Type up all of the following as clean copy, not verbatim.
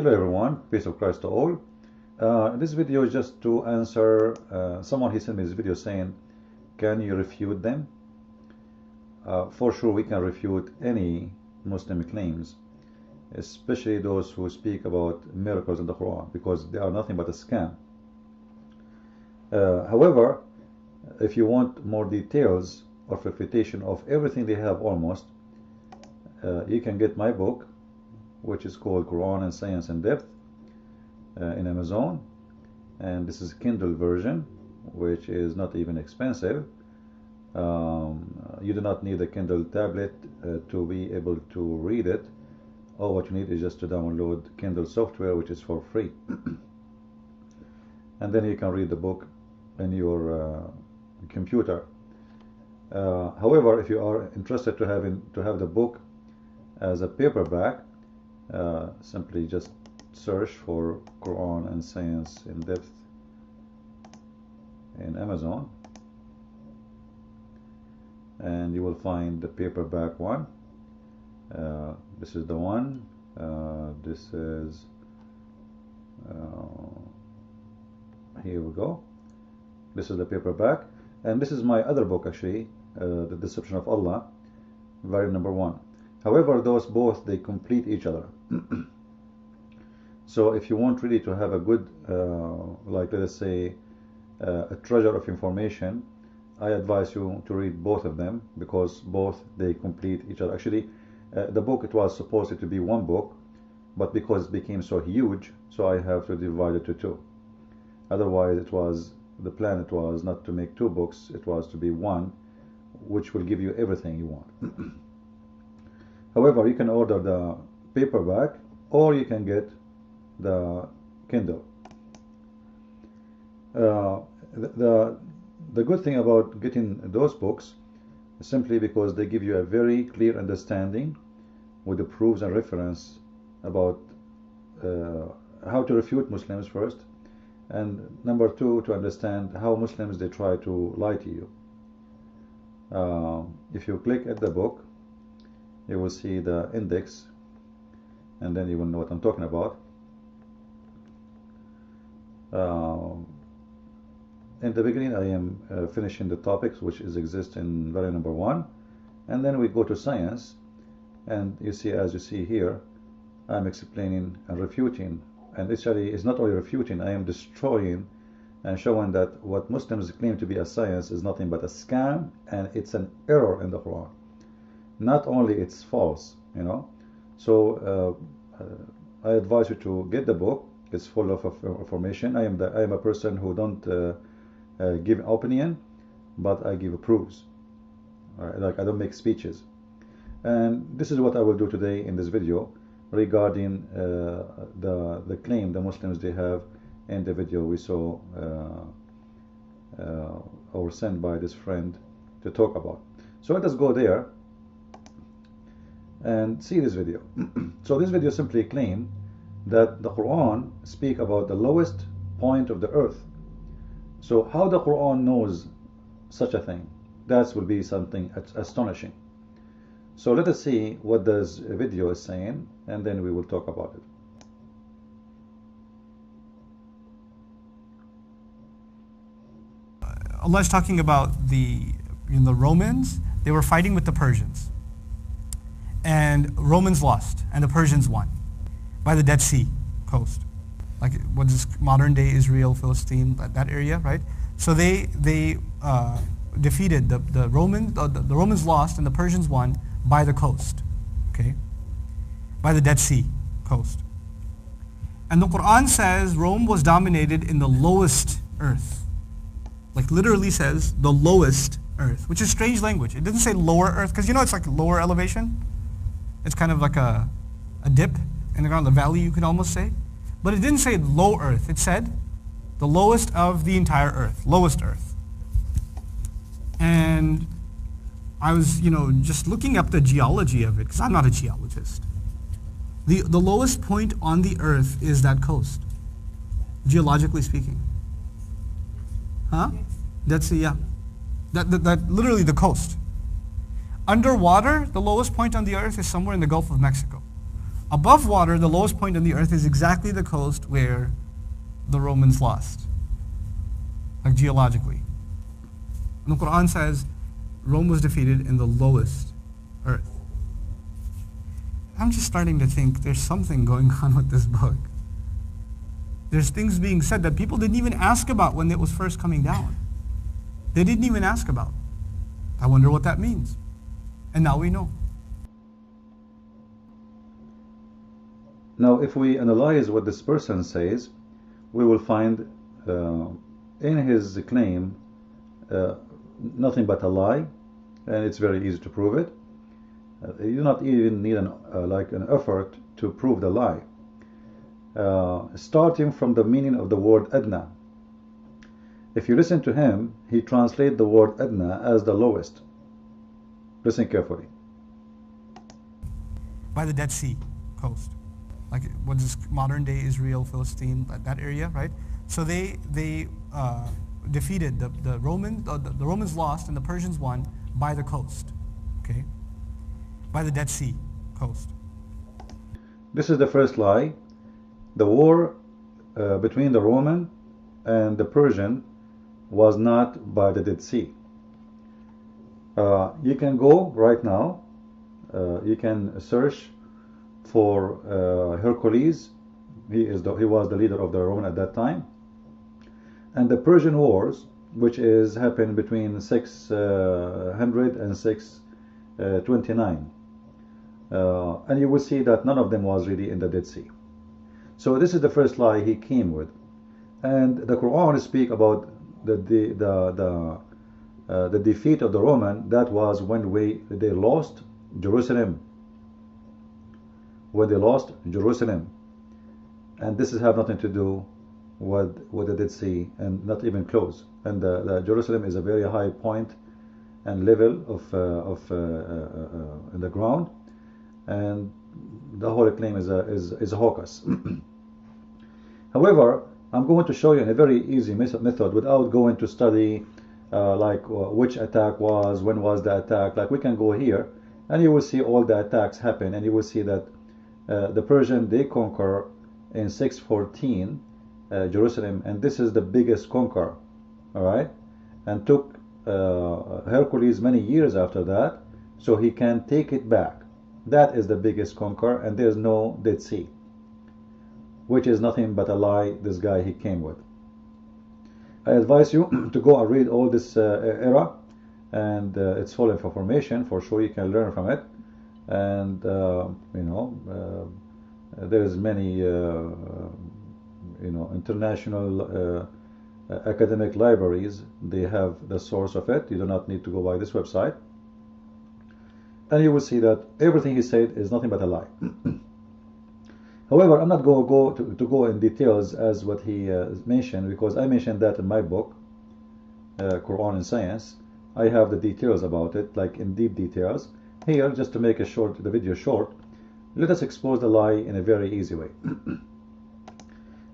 Hello everyone, peace of Christ to all. This video is just to answer someone. He sent me this video saying, can you refute them? For sure we can refute any Muslim claims, especially those who speak about miracles in the Quran, because they are nothing but a scam. However, if you want more details of refutation of everything they have almost, you can get my book, which is called Qur'an And Science in Depth, in Amazon, and this is a Kindle version, which is not even expensive. You do not need a Kindle tablet to be able to read it. All what you need is just to download Kindle software, which is for free. And then you can read the book in your computer. However, if you are interested to have the book as a paperback, simply just search for Qur'an and Science in Depth in Amazon, and you will find the paperback one. This is the one. This is here we go. This is the paperback, and this is my other book actually, The Deception of Allah, volume number 1. However, those both, they complete each other. So if you want really to have a good, like let us say, a treasure of information, I advise you to read both of them, because both, they complete each other. Actually, the book, it was supposed to be one book, but because it became so huge, so I have to divide it to two. Otherwise, the plan it was not to make 2 books, it was to be one, which will give you everything you want. However, you can order the paperback, or you can get the Kindle. The good thing about getting those books is simply because they give you a very clear understanding with the proofs and reference about how to refute Muslims first, and number 2, to understand how Muslims, they try to lie to you. If you click at the book, you will see the index, and then you will know what I'm talking about. In the beginning, I am finishing the topics which exist in volume number 1, and then we go to science, and you see, as you see here, I'm explaining and refuting, and actually it's not only refuting, I am destroying and showing that what Muslims claim to be a science is nothing but a scam, and it's an error in the Quran. Not only it's false, you know. So I advise you to get the book. It's full of information. I am a person who don't give opinion, but I give proofs. Like, I don't make speeches. And this is what I will do today in this video regarding the claim the Muslims, they have in the video we saw or sent by this friend to talk about. So let us go there and see this video. So this video simply claim that the Quran speak about the lowest point of the earth. So how the Quran knows such a thing? That will be something astonishing. So let us see what this video is saying, and then we will talk about it. Allah is talking about the Romans. They were fighting with the Persians, and Romans lost, and the Persians won by the Dead Sea coast, like what is modern day Israel, Philistine, that area, right? So they defeated the Romans. The Romans lost, and the Persians won by the coast, okay, by the Dead Sea coast. And the Quran says Rome was dominated in the lowest earth, like literally says the lowest earth, which is strange language. It doesn't say lower earth, because it's like lower elevation. It's kind of like a dip in the ground, the valley, you could almost say. But it didn't say low earth. It said the lowest of the entire earth, lowest earth. And I was, just looking up the geology of it, because I'm not a geologist. The lowest point on the earth is that coast, geologically speaking. Huh? That's, yeah. That literally the coast. Underwater, the lowest point on the earth is somewhere in the Gulf of Mexico. Above water, the lowest point on the earth is exactly the coast where the Romans lost, like geologically. And the Quran says Rome was defeated in the lowest earth. I'm just starting to think there's something going on with this book. There's things being said that people didn't even ask about when it was first coming down. They didn't even ask about. I wonder what that means. And now we know. Now, if we analyze what this person says, we will find in his claim nothing but a lie, and it's very easy to prove it. You do not even need an effort to prove the lie. Starting from the meaning of the word adna. If you listen to him, he translates the word adna as the lowest. Listen carefully. By the Dead Sea coast, like what is modern day Israel, Philistine, that area, right? So they defeated the Romans. The Romans lost and the Persians won by the coast, okay? By the Dead Sea coast. This is the first lie. The war between the Roman and the Persian was not by the Dead Sea. You can go right now, you can search for Hercules. He was the leader of the Roman at that time. And the Persian wars, which happened between 600 and 629. And you will see that none of them was really in the Dead Sea. So this is the first lie he came with. And the Quran speak about the defeat of the Roman. That was when they lost Jerusalem. When they lost Jerusalem. And this have nothing to do with the Dead Sea, and not even close. And the Jerusalem is a very high point and level in the ground, and the whole claim is a hocus. However, I'm going to show you in a very easy method without going to study which attack was, when was the attack. Like we can go here and you will see all the attacks happen, and you will see that the Persian, they conquer in 614 Jerusalem, and this is the biggest conquer, all right, and took Hercules many years after that, so he can take it back. That is the biggest conquer, and there's no Dead Sea, which is nothing but a lie this guy he came with. I advise you to go and read all this era, and it's full of information. For sure you can learn from it, and there's many international academic libraries. They have the source of it. You do not need to go by this website, and you will see that everything he said is nothing but a lie. However, I'm not going to go in details as what he mentioned, because I mentioned that in my book, Qur'an And Science. I have the details about it, like in deep details. Here, just to make the video short, let us expose the lie in a very easy way.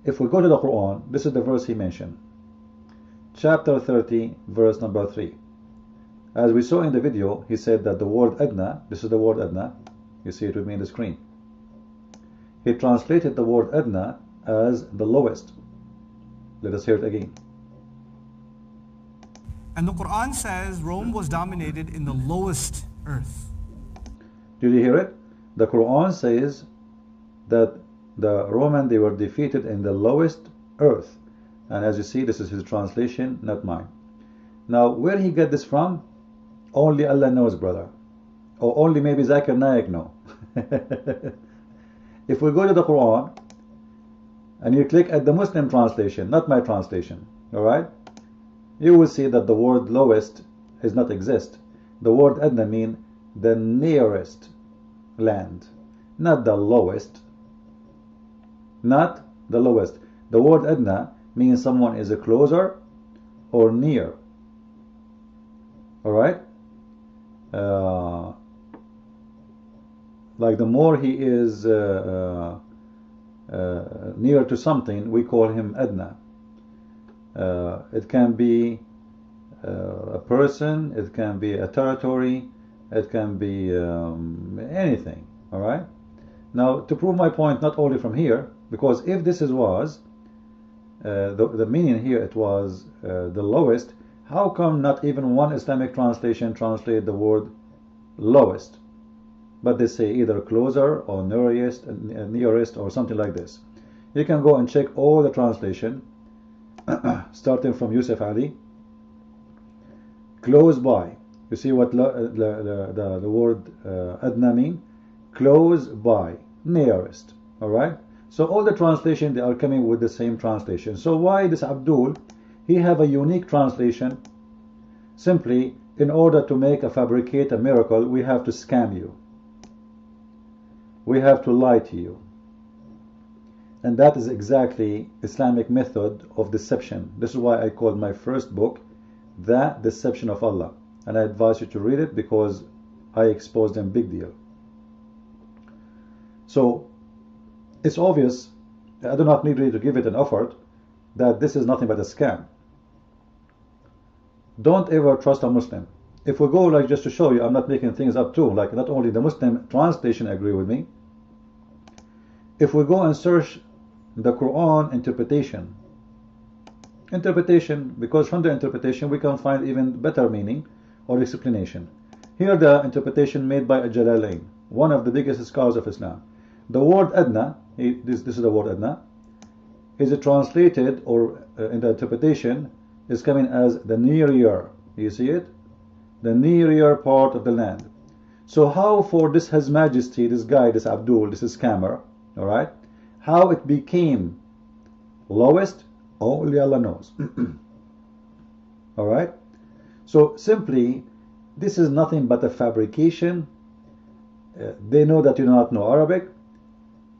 If we go to the Quran, this is the verse he mentioned. Chapter 30, verse number 3. As we saw in the video, he said that the word adna, this is the word adna, you see it with me on the screen. He translated the word adna as the lowest. Let us hear it again. And the Quran says Rome was dominated in the lowest earth. Did you hear it? The Quran says that the Roman, they were defeated in the lowest earth. And as you see, this is his translation, not mine. Now, where he get this from? Only Allah knows, brother. Or only maybe Zakir Naik know. If we go to the Quran and you click at the Muslim translation, not my translation, alright, you will see that the word lowest does not exist. The word adna means the nearest land, not the lowest. Not the lowest. The word adna means someone is closer or near. Alright? Like the more he is near to something, we call him adna. It can be a person, it can be a territory, it can be anything. Alright? Now, to prove my point, not only from here, because if this was the meaning here, it was the lowest, how come not even one Islamic translation translate the word lowest, but they say either closer or nearest or something like this? You can go and check all the translation, starting from Yusuf Ali. Close by. You see what the word adna mean? Close by, nearest. All right. So all the translation, they are coming with the same translation. So why this Abdul? He have a unique translation. Simply, in order to fabricate a miracle, we have to scam you. We have to lie to you. And that is exactly Islamic method of deception. This is why I called my first book, The Deception of Allah. And I advise you to read it because I exposed them big deal. So, it's obvious, I do not need really to give it an effort, that this is nothing but a scam. Don't ever trust a Muslim. If we go, like, just to show you, I'm not making things up too, like not only the Muslim translation agree with me. If we go and search the Quran interpretation, because from the interpretation we can find even better meaning or explanation. Here the interpretation made by Jalalain, one of the biggest scholars of Islam. The word adna, this is the word adna, is translated, or in the interpretation is coming as the nearer. You see it? The nearer part of the land. So how for this His Majesty, this guy, this Abdul, this scammer, alright, how it became lowest, only Allah knows. Alright? So simply, this is nothing but a fabrication. They know that you do not know Arabic.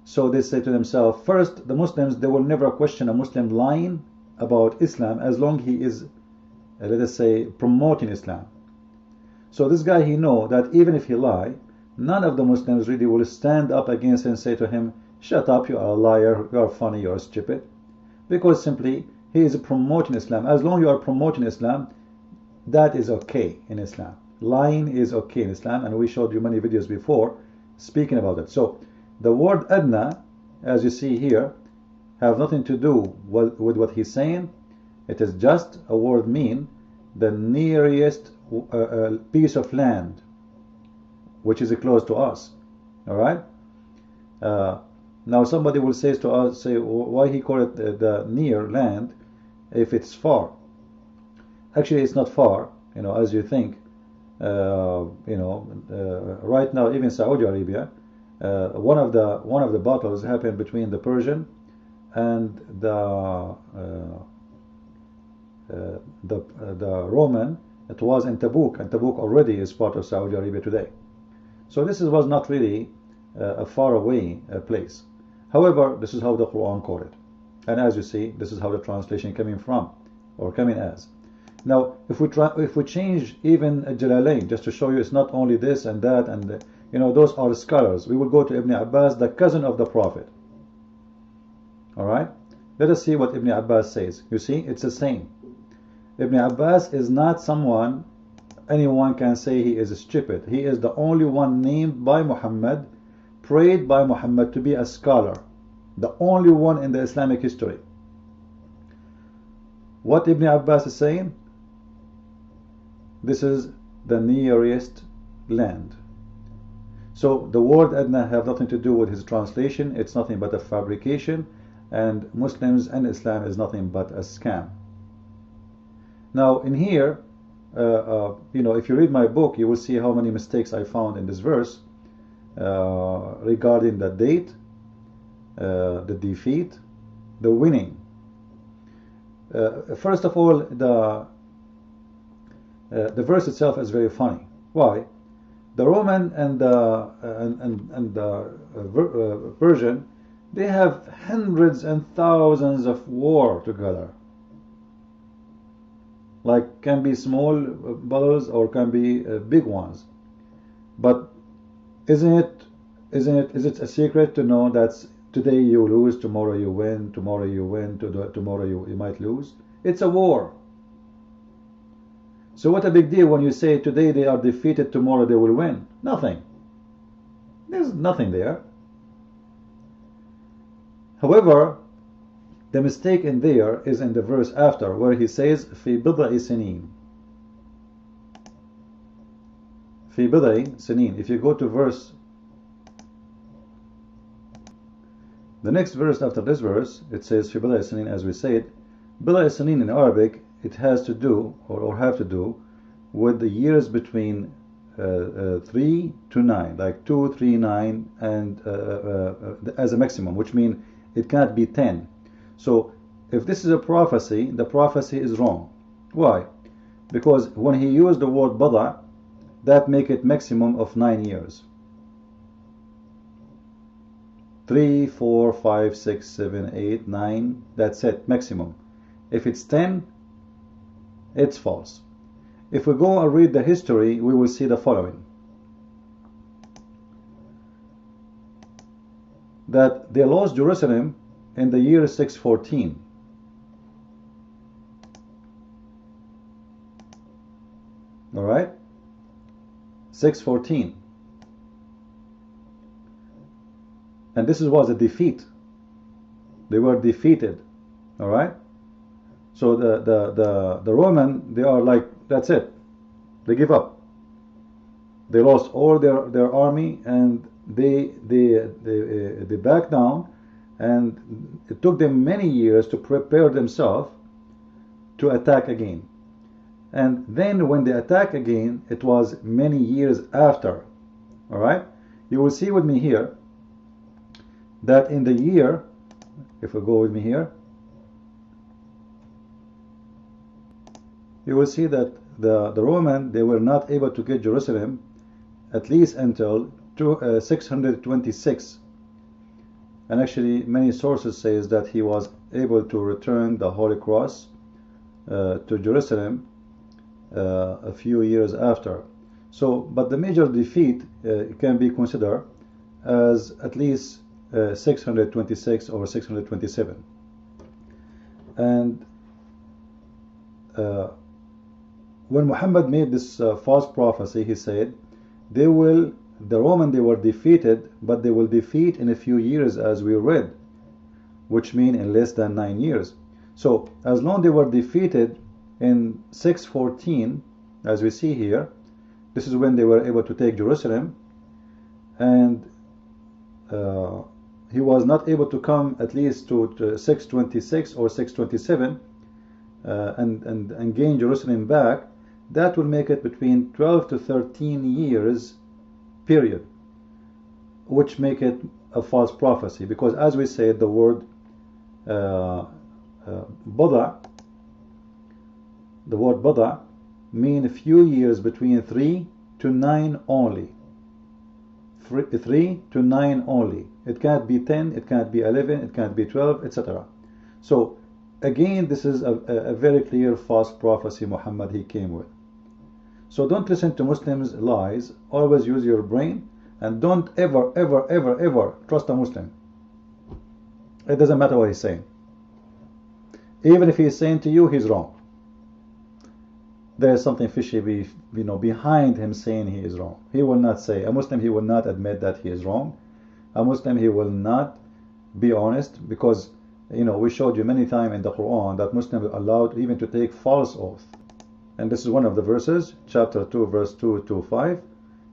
So they say to themselves, first, the Muslims, they will never question a Muslim lying about Islam as long he is, let us say, promoting Islam. So this guy, he know that even if he lie, none of the Muslims really will stand up against him and say to him, shut up, you are a liar, you are funny, you are stupid. Because simply, he is promoting Islam. As long as you are promoting Islam, that is okay in Islam. Lying is okay in Islam, and we showed you many videos before speaking about it. So, the word adna, as you see here, have nothing to do with what he's saying. It is just a word mean the nearest piece of land which is close to us. Alright? Now somebody will say to us, why he call it the near land if it's far? Actually, it's not far, as you think. Right now, even Saudi Arabia, one of the battles happened between the Persian and the Roman. It was in Tabuk, and Tabuk already is part of Saudi Arabia today. So this was not really a far away place. However, this is how the Quran called it, and as you see, this is how the translation coming from, or coming as. Now, if we change even Jalalain, just to show you, it's not only this and that, and those are scholars. We will go to Ibn Abbas, the cousin of the Prophet. All right, let us see what Ibn Abbas says. You see, it's the same. Ibn Abbas is not someone anyone can say he is stupid. He is the only one named by Muhammad, prayed by Muhammad to be a scholar, the only one in the Islamic history. What Ibn Abbas is saying? This is the nearest land. So the word adna have nothing to do with his translation. It's nothing but a fabrication, and Muslims and Islam is nothing but a scam. Now in here, if you read my book, you will see how many mistakes I found in this verse regarding the date, the defeat, the winning. First of all, the verse itself is very funny. Why? The Roman and the Persian, they have hundreds and thousands of war together. Like, can be small battles or can be big ones. But is it a secret to know that today you lose, tomorrow you win, tomorrow you win, tomorrow you might lose? It's a war. So what a big deal when you say today they are defeated, tomorrow they will win. Nothing. There's nothing there. However, the mistake in there is in the verse after, where he says في بضع سنين. في بضع سنين. If you go to verse, the next verse after this verse, it says في بضع سنين, as we said. بضع سنين in Arabic, it has to do, or have to do, with the years between 3 to 9, like 2, 3, 9, and as a maximum, which means it can't be 10. So if this is a prophecy, the prophecy is wrong. Why? Because when he used the word bada, that make it maximum of 9 years. 3, 4, 5, 6, 7, 8, 9, that's it, maximum. If it's 10, it's false. If we go and read the history, we will see the following. That they lost Jerusalem in the year 614. Alright? 614. And this was a defeat. They were defeated. Alright? So the Roman, they are like, that's it. They give up. They lost all their army, and they backed down, and it took them many years to prepare themselves to attack again. And then when they attack again, it was many years after. Alright? You will see with me here that in the year, if we go with me here, you will see that the Roman, they were not able to get Jerusalem at least until 626. And actually many sources says that he was able to return the Holy Cross to Jerusalem a few years after. So, but the major defeat can be considered as at least 626 or 627. And when Muhammad made this false prophecy, he said, the Roman, they were defeated, but they will defeat in a few years, as we read, which mean in less than 9 years. So as long they were defeated in 614, as we see here, this is when they were able to take Jerusalem, and he was not able to come at least to 626 or 627 and gain Jerusalem back. That will make it between 12 to 13 years period, which make it a false prophecy, because as we said, the word bada, the word bada mean a few years between 3 to 9 only. 3 to 9 only. It can't be 10, it can't be 11, it can't be 12, etc. So again, this is a very clear false prophecy Muhammad he came with. So don't listen to Muslims' lies. Always use your brain, and don't ever trust a Muslim. It doesn't matter what he's saying. Even if he's saying to you he's wrong, there is something fishy behind him saying he is wrong. He will not say, a Muslim, he will not admit that he is wrong. A Muslim, he will not be honest, because we showed you many times in the Quran that Muslims are allowed even to take false oath. And this is one of the verses, chapter 2, verse 2 to 5.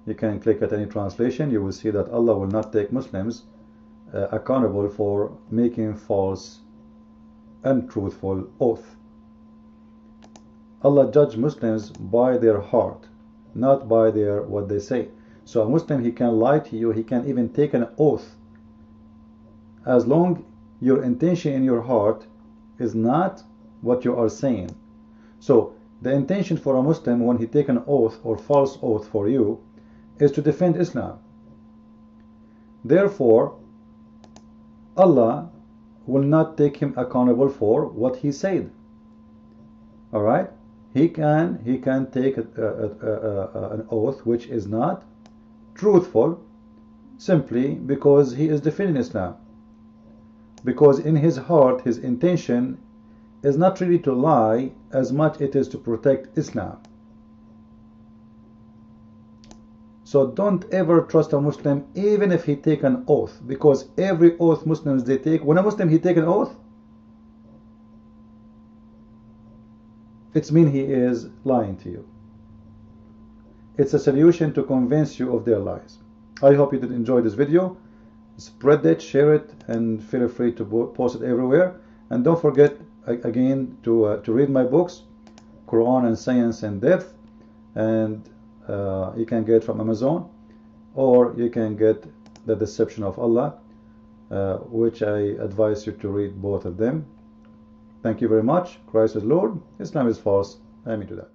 You can click at any translation. You will see that Allah will not take Muslims accountable for making false, untruthful oath. Allah judge Muslims by their heart, not by what they say. So a Muslim, he can lie to you, he can even take an oath, as long your intention in your heart is not what you are saying. So the intention for a Muslim when he take an oath or false oath for you is to defend Islam. Therefore, Allah will not take him accountable for what he said. Alright? He can take an oath which is not truthful, simply because he is defending Islam. Because in his heart, his intention is not really to lie as much it is to protect Islam. So don't ever trust a Muslim even if he take an oath, because every oath Muslims they take, when a Muslim he take an oath, it's mean he is lying to you. It's a solution to convince you of their lies. I hope you did enjoy this video. Spread it, share it, and feel free to post it everywhere. And don't forget again to read my books, Qur'an and Science in Depth, and you can get from Amazon, or you can get The Deception of Allah, which I advise you to read both of them. Thank you very much. Christ is Lord, Islam is false. Amen to that.